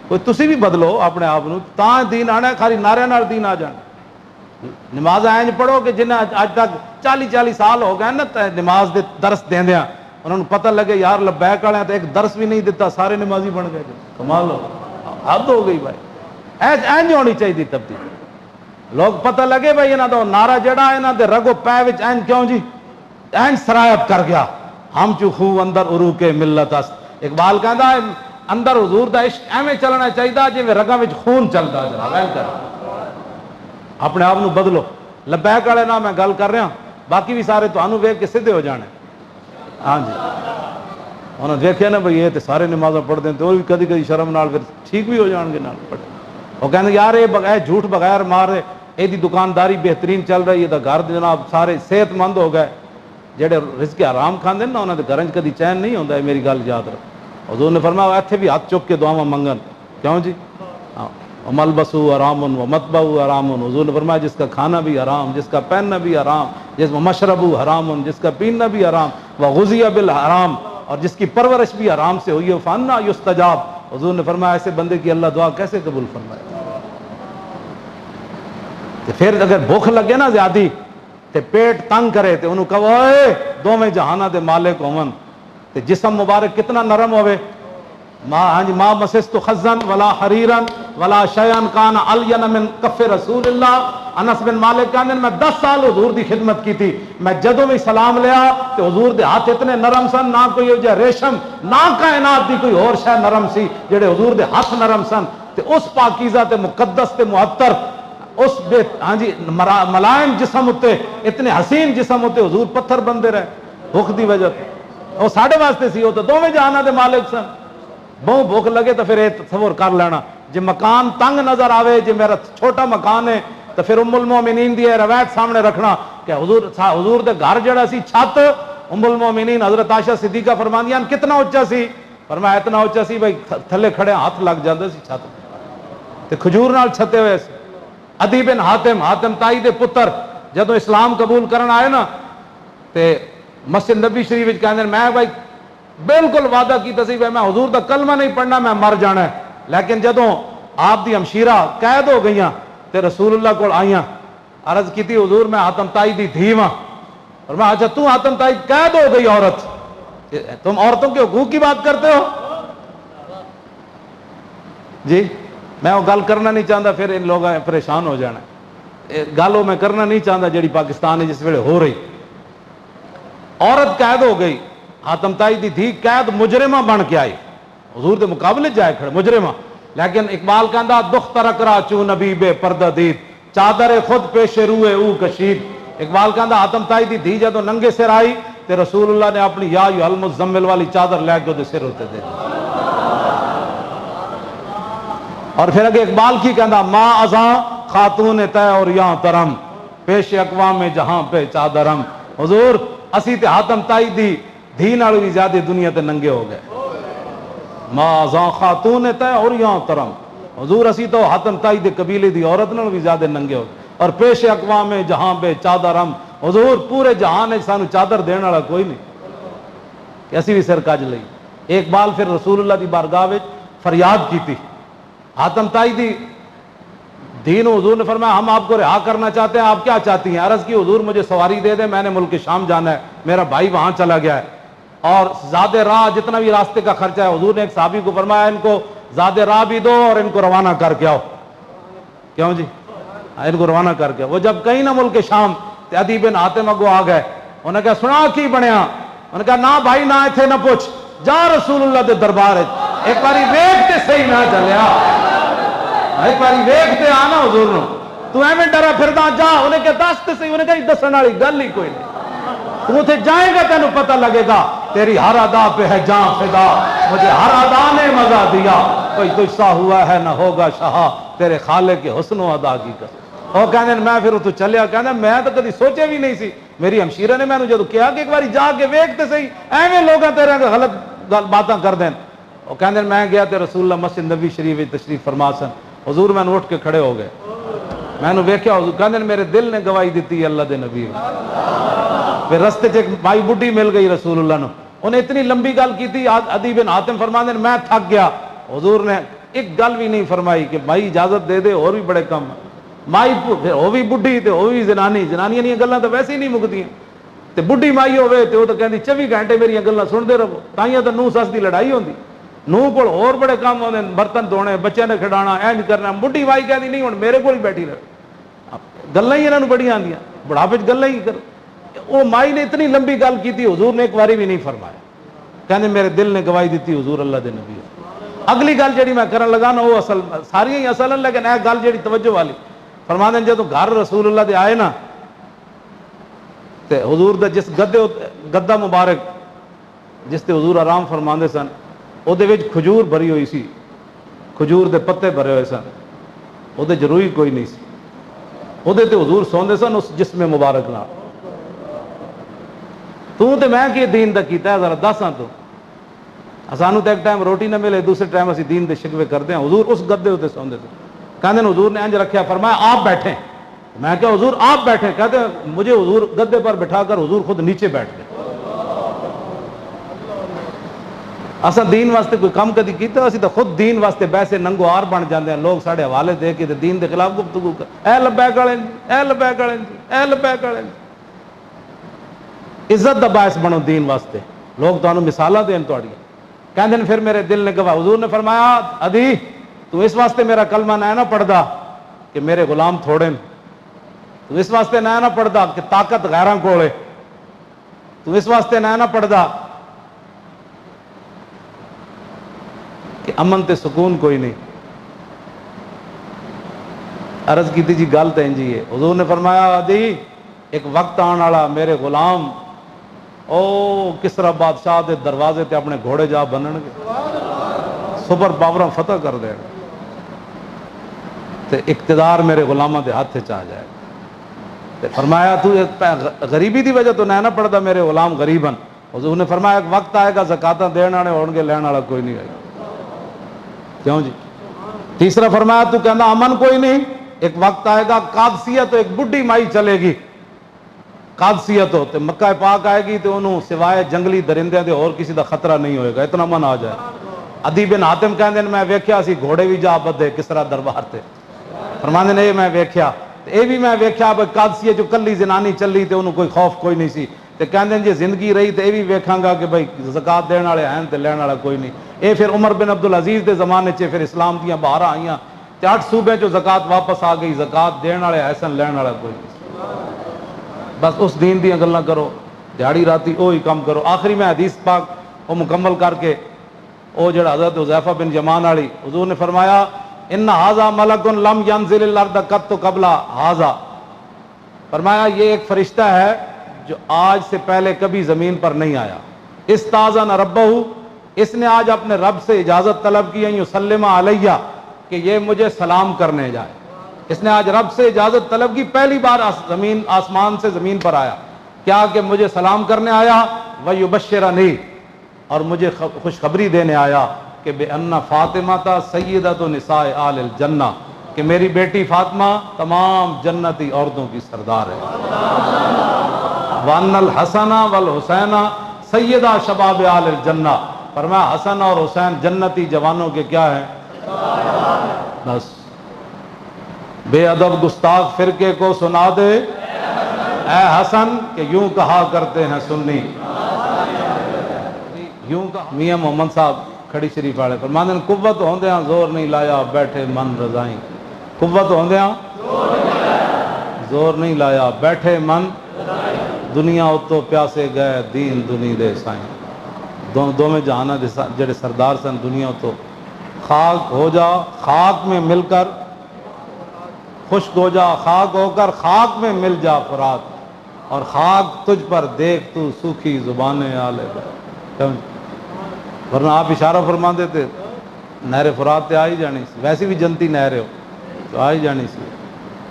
کوئی تسی بھی بدلو اپنے آپ نو، تاں دین آنا ہے، خالی نعرے نال دین آ جانا۔ نماز اینج پڑھو کہ جنہیں اج تک 40 سال ہو گئے نا نماز دے درس دیندیاں، انہوں نے پتہ لگے یار لبیک والے تو ایک درس بھی نہیں دیتا، سارے نمازی بن گئے۔ کمال ہو، حد ہو گئی بھائی، اینج ہونی چاہیے تبدیلی۔ لوگ پتہ لگے بھائی انہاں دا نعرہ جڑا انہاں دے رگو پے وچ اینج کیوں جی، اینج سرایت کر گیا، ہم چو خو اندر عروق ملت است۔ اقبال کہندا ہے اندر حضور دا عشق ایویں چلنا چاہیے جویں رگاں وچ خون چلدا جناب، اینج کر اپنے آپ نو بدلو۔ لبیک والے نہ میں گل کر رہا، باقی بھی سارے تانوں ویکھ کے سیدھے ہو جانے۔ ہاں جی، انہوں نے دیکھیا نا بھئی یہ تے سارے نمازاں پڑھتے ہیں تو بھی کدی کدی شرم نال پھر ٹھیک بھی ہو جان گے نال پڑھے۔ وہ کہندے یار یہ بغیر جھوٹ بغیر مارے یہ دی دکانداری بہترین چل رہی ہے، گھر جناب سارے صحت مند ہو گئے۔ جڑے رزق حرام کھاندے نا انہاں دے گھراں وچ کدی چین نہیں ہوندا، میری گل یاد رکھ۔ حضور نے فرمایا ایتھے بھی ہاتھ چک کے دعاواں منگن، کیوں جی؟ ملبسو حرام و مطبعو حرام۔ حضور نے فرمایا جس کا کھانا بھی حرام، جس کا پہننا بھی حرام، جس میں مشربو حرام، جس کا پینا بھی حرام، وغذی بالحرام، اور جس کی پرورش بھی حرام سے ہوئی ہے، فانا یستجاب۔ حضور نے فرمایا ایسے بندے کی اللہ دعا کیسے قبول فرمائے؟ تو پھر اگر بھوک لگے نا زیادی تے پیٹ تنگ کرے تے انہوں کہو اے دوویں جہاناں دے مالک ہون، تے جسم مبارک کتنا نرم ہوئے، ما مسست خزن ولا حریرن ولا شیئن کان الین من کف رسول اللہ۔ انس بن مالک کہندے میں 10 سال حضور دی خدمت کی تھی، میں جدوں بھی سلام لیا تے حضور دے ہاتھ اتنے نرم سن، نہ کوئی جو ریشم نہ کائنات دی کوئی اور شے نرم سی جڑے حضور دے ہاتھ نرم سن۔ تے اس پاکیزہ تے مقدس تے معطر اس بے ہاں جی ملائم جسم اتے، اتنے حسین جسم اتے حضور پتھر بندے رہے بھوک دی وجہ تے۔ وہ ساڈے واسطے سی، وہ تو دوویں جہاناں دے مالک سن۔ بہت بھوک لگے تو پھر یہ تصور کر لینا، جی مکان تنگ نظر آوے، جی میرا چھوٹا مکان ہے تو پھر ام المومنین دی روایت سامنے رکھنا کہ حضور دے گھر جڑا سی چھت، ام المومنین حضرت عائشہ صدیقہ فرماندیاں کتنا اونچا سی؟ فرمایا اتنا اونچا سی بھائی تھلے کھڑے ہاتھ لگ جاندے سی چھت تے کھجور نال چھتے ہوئے سی۔ عدی بن حاتم تائی دے پتر جدوں اسلام قبول کرن آئے نا تے مسجد نبی شریف وچ کہندے میں بھائی بالکل وعدہ کیتا سی میں حضور دا کلمہ نہیں پڑھنا، میں مر جانا ہے۔ لیکن جدوں آپ دی ہمشیرہ قید ہو گئیاں تے رسول اللہ کو آئیاں، عرض کی تھی حضور میں حاتم تائی دی دھی ہاں، اور میں اچھا تو حاتم تائی قید ہو گئی عورت، تم عورتوں کے حقوق کی بات کرتے ہو؟ جی میں وہ گل کرنا نہیں چاہتا، پھر ان لوگوں پریشان ہو جانا، گل وہ میں کرنا نہیں چاہتا جڑی پاکستان ہے جس ویلے ہو رہی۔ عورت قید ہو گئی، حاتم تائی دی دھی قید مجرمہ بن کے آئی، حضور دے مقابلے جائے کھڑے مجرمہ۔ لیکن اقبال کہندا دخ ترک را چو نبی بے پردہ دید، چادر خود پیش روئے او کشید۔ اقبال کہندا حاتم تائی دی دھی جدوں ننگے سر آئی تے رسول اللہ نے اپنی یا ایھا المزمل والی چادر لے کے دے سر ہوتے دے۔ اور پھر اگے اقبال کی کہندا ما ازاں خاتون طے اور یاں ترم، پیش اقوام جہاں پہ چادرم۔ حضور اسی تے حاتم تائی دی دھی نال بھی زیادہ دنیا تے ننگے ہو گئے۔ ما ازاں خاتون طے اور یاں ترم، حضور اسی تو حاتم تائی دے قبیلے دی عورت نال بھی زیادہ ننگے ہو گئے۔ اور پیش اقوام جہاں پہ چادرم، حضور پورے جہان میں سانو چادر دین والا کوئی نہیں کہ اسی بھی سر کج لئی۔ ایک بار پھر رسول اللہ دی بارگاہ وچ فریاد کی تھی، حاتم تائی دی دین حضور نے فرمایا ہم آپ کو رہا کرنا چاہتے ہیں، آپ کیا چاہتی ہیں؟ عرض کی حضور مجھے سواری دے دیں، میں نے ملک شام جانا ہے، میرا بھائی وہاں چلا گیا ہے، اور زیادہ راہ جتنا بھی راستے کا خرچہ ہے۔ حضور نے ایک صحابی کو فرمایا ان کو زیادہ راہ بھی دو اور ان کو روانہ کر کے آؤ۔ کیوں جی؟ ان کو روانہ کر کے وہ جب کہیں نہ ملک شام تے عدی بن حاتم اگو آ گئے، انہوں نے کہا سنا کی بنیا؟ انہوں نے کہا نہ بھائی نہ ایتھے نہ پوچھ، جا رسول اللہ دے دربار ایک باری ویکھ تے صحیح نہ چلیا، ایک باری ویکھ تے آنا حضور نو، تو ایویں ڈرا پھردا جا۔ انہیں کہا دس تے صحیح، انہیں کہا دسن والی گل ہی کوئی نہیں، تو اتنے جائے گا تینوں پتہ لگے گا، تیری ہر ادا پہ ہے جاں فدا، مجھے ہر ادا نے مزہ دیا، کوئی تجھ سا ہوا ہے نہ ہوگا شہا، تیرے خالق کے حسن و ادا کی قسم۔ وہ کہنے میں پھر اتو چلیا، کہنے میں تو کدی سوچے بھی نہیں سی، میری ہمشیرہ نے میں نے جدو کیا کہ ایک باری جا کے ویکھتے صحیح ایویں لوگاں تیرے غلط باتاں کر دین۔ وہ کہنے میں گیا تے رسول اللہ مسجد نبی شریف تشریف فرما سن، حضور میں اٹھ کے کھڑے ہو گئے، میں نے ویکھیا حضور کہنے میرے دل نے گواہی دیتی اللہ دے نبی۔ پھر رستے ایک مائی بڈھی مل گئی رسول اللہ نے، انہیں اتنی لمبی گل کی تھی، عدی بن حاتم فرماندے میں تھک گیا، حضور نے ایک گل بھی نہیں فرمائی کہ بھائی اجازت دے دے، اور بھی بڑے کم مائی پھر وہ بھی بڈھی تے وہ بھی زنانی، زنانیاں دیاں گلاں تو ویسے ہی نہیں مکدیاں، تے بڈھی مائی ہوے تے وہ تو کہندی 24 گھنٹے میری گلاں سنتے رہو، تائیاں تو نوہ سس دی لڑائی ہوندی، نوہ کول اور بڑے کام ہوندے، برتن دھونے، بچیاں نے کھڈانا، اینج کرنا، بڈھی مائی کہندی نہیں ہن میرے کول بیٹھی رہے، گلاں ہی انہاں نوں بڑیاں آندیاں، بڑھاپے چ گلاں ہی کر۔ وہ مائی نے اتنی لمبی گل کی تھی، حضور نے ایک باری بھی نہیں فرمایا، کہندے میرے دل نے گواہی دیتی حضور اللہ دے نبی۔ اگلی گل جڑی میں کرن لگا نا وہ اصل ساری ہی اصل ہیں، لیکن ایک گل جڑی توجہ والی فرماندے جدوں گھر رسول اللہ دے آئے نا تے حضور دا جس گدا مبارک جس تے حضور آرام فرماندے سن او دے وچ کھجور بھری ہوئی سی، کھجور دے پتے بھرے ہوئے سن، او دے ضروری کوئی نہیں سی، او دے تے حضور سوندے سن اس جسم مبارک نال۔ تو تے میں کہ دین دا کیتا ہے ذرا دساں تو، سانو تو ایک ٹائم روٹی نہ ملے، دوسرے ٹائم اسی دین دے شکوے کرتے ہیں، حضور اس گدے ہوتے سوندے تھے، کہتے ہیں حضور نے انج رکھیا، فرمایا آپ بیٹھیں، میں کہا حضور آپ بیٹھیں، کہتے ہیں مجھے حضور گدے پر بٹھا کر حضور خود نیچے بیٹھ گئے۔ اسا دین واسطے کوئی کام کدی کیتا، اسی تو خود دین واسطے بیسے ننگو آر بن جاندے ہیں، لوگ ساڑے حوالے دے کے دین دے خلاف گفتگو کر، اے لبیک والے جی، اے لبیک والے جی، اے لبیک والے جی، عزت دا باعث بنو دین واسطے، لوگ تانوں مثالاں دین تہاڈیاں، کہندے ہیں پھر میرے دل نے گواہ، حضور نے فرمایا ادھی تو اس واسطے میرا کلمہ نہ پڑھدا کہ میرے غلام تھوڑے، تو اس واسطے نہ پڑھدا کہ طاقت غیراں کولے، تو اس واسطے نہ پڑھدا کہ امن تے سکون کوئی نہیں۔ عرض کی جی گل تو انجی ہے، حضور نے فرمایا ادھی ایک وقت آنے والا میرے غلام او کسرا بادشاہ دے دروازے تے اپنے گھوڑے جا بنن گے، سپر پاوراں فتح کر دے گا، تے اقتدار میرے غلاماں دے ہاتھ چ آ جائے گا۔ تے فرمایا تو غریبی دی وجہ تو نہ پڑھدا میرے غلام غریبن، حضور نے فرمایا ایک وقت آئے گا زکاتاں دین والے ہون گے، لین والا کوئی نہیں آئے گا، کیوں جی؟ تیسرا فرمایا تو کہنا امن کوئی نہیں، ایک وقت آئے گا قادسیہ تو ایک بڈھی مائی چلے گی، قادسیہ تو مکہ پاک آئے گی تو انہوں سوائے جنگلی درندے دے اور کسی دا خطرہ نہیں ہوئے گا، اتنا من آ جائے۔ عدی بن حاتم کہندے نے میں ویکھیا سی گھوڑے بھی جا بدے کسرا دربار تے، فرماندے نے یہ میں ویکھیا، اے بھی میں ویکھیا بھئی قادسیہ جو کلی زنانی چلی تے انہوں کوئی خوف کوئی نہیں سی، تے کہندے جے زندگی رہی تے اے بھی ویکھاں گا کہ بھئی زکات دین والے ہیں تے لین والا کوئی نہیں۔ اے پھر عمر بن عبدالعزیز دے زمانے چ پھر اسلام دیاں بہاراں آئیاں تے 8 صوبے چوں زکات واپس آ گئی، زکات دین والے ایسن لین والا کوئی نہیں۔ بس اس دین دیاں گلاں کرو، دیہڑی راتی وہی کام کرو۔ آخری میں حدیث پاک وہ مکمل کر کے وہ جڑا حضرت حذیفہ بن یمان والی، حضور نے فرمایا ان ھذا ملک لم ينزل الارض قط قبل ھذا، فرمایا یہ ایک فرشتہ ہے جو آج سے پہلے کبھی زمین پر نہیں آیا، استاذن ربہ، اس نے آج اپنے رب سے اجازت طلب کی ہے یسلم علیہ کہ یہ مجھے سلام کرنے جائے، اس نے آج رب سے اجازت طلب کی، پہلی بار زمین آسمان سے زمین پر آیا، کیا کہ مجھے سلام کرنے آیا، ویبشرنی، اور مجھے خوشخبری دینے آیا کہ بے ان فاطمہ سیدۃ نساء آل الجنہ، کہ میری بیٹی فاطمہ تمام جنتی عورتوں کی سردار ہے، وان الحسن والحسین سیدہ شباب آل الجنہ، فرمایا حسن اور حسین جنتی جوانوں کے کیا ہیں، بس بے ادب گستاخ فرقے کو سنا دے اے حسن کہ یوں کہا کرتے ہیں سنی، یوں کہا میاں محمد صاحب کھڑی شریف والے فرماندے ہیں قوت ہوندیاں زور نہیں لایا بیٹھے من رضائیں، قوت ہوندیاں زور نہیں لایا بیٹھے من دنیا اتو پیاسے گئے دین دنی دے سائیں، دو میں جہانہ دے جڑے سردار سن دنیا اتو خاک ہو جا، خاک میں مل کر خشک ہو جا، خاک ہو کر خاک میں مل جا فرات، اور خاک تجھ پر دیکھ تو سوکھی زبانیں آلے گئے، ورنہ آپ اشارہ فرما دیتے نہر فرات تے آ ہی جانی سی، ویسے بھی جنتی نہر ہو تو آ ہی جانی سی،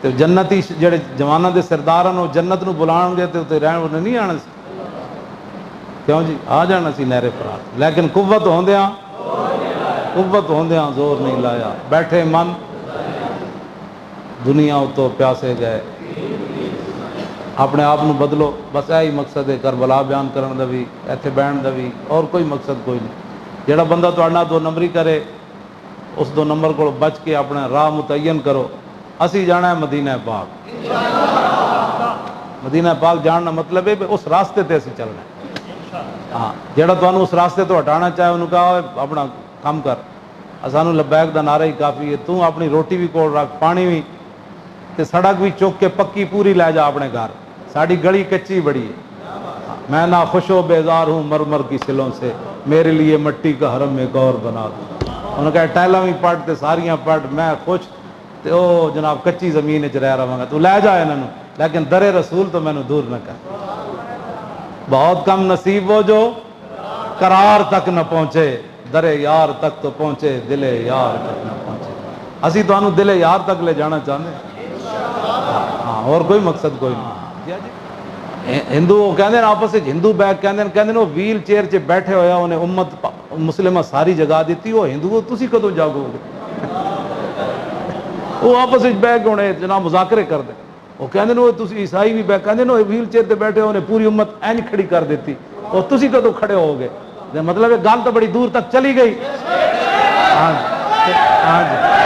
تو جنتی جڑے جواناں دے سردار ہیں وہ جنت نو بلان گے تے رہن انہیں نہیں آنا سی، کیوں جی آ جانا سی نہر فرات، لیکن قوت ہوندیاں زور نہیں لایا بیٹھے من دنیا اتو پیاسے گئے، اپنے آپ نو بدلو، بس یہی مقصد ہے کربلا بیان کرن دا بھی ایتھے بہن دا بھی، اور کوئی مقصد کوئی نہیں۔ جڑا بندہ تہاڈے نال دو نمبری کرے اس 2 نمبر کو بچ کے اپنا راہ متعین کرو. اسی جانا ہے مدینہ پاک. مدینہ پاک جاننا مطلب ہے اس راستے تے اسی چلنا ہے. ہاں جڑا تانوں اس راستے تو ہٹانا چاہے انہوں کہا اپنا کام کر. سانو لبیک دا نعرہ ہی کافی ہے. تو اپنی روٹی بھی کول رکھ, پانی بھی, تے سڑک بھی چک کے پکی پوری لے جا اپنے گھر. ساڑی گلی کچی بڑی ہے. میں نہ خوش و بیزار ہوں مرمر کی سلوں سے, میرے لیے مٹی کا حرم ایک اور بنا دو. انہوں نے کہا ٹائلاں بھی پٹ تے ساریاں پٹ, میں خوش تے او جناب کچی زمین وچ رہ رہا گا. تو لے جا انہوں, لیکن در رسول تو مینوں دور نہ کر. بہت کم نصیب وہ جو قرار تک نہ پہنچے, در یار تک تو پہنچے, دل یار تک نہ پہنچے. اسی تو انہوں دل یار تک لے جانا چاہتے ہیں. ہاں اور کوئی مقصد کوئی نہیں. ہندو کہندے ہیں آپس وچ ہندو بیگ کہندے ہیں وہ ویل چیئر چ بیٹھے ہویا انہیں امت مسلمہ ساری جگہ دیتی. وہ ہندو تسی کدوں جاگو گے؟ وہ آپس وچ بیٹھ ہونے جناب مذاکرے کر دیں. وہ کہندے ہیں وہ تسی عیسائی بھی بیٹھ کہندے ہیں ویل چیئر تے بیٹھے ہونے پوری امت این کھڑی کر دیتی. اور تسی کدوں کھڑے ہو گے؟ مطلب ہے گل تو بڑی دور تک چلی گئی. ہاں جی, ہاں جی.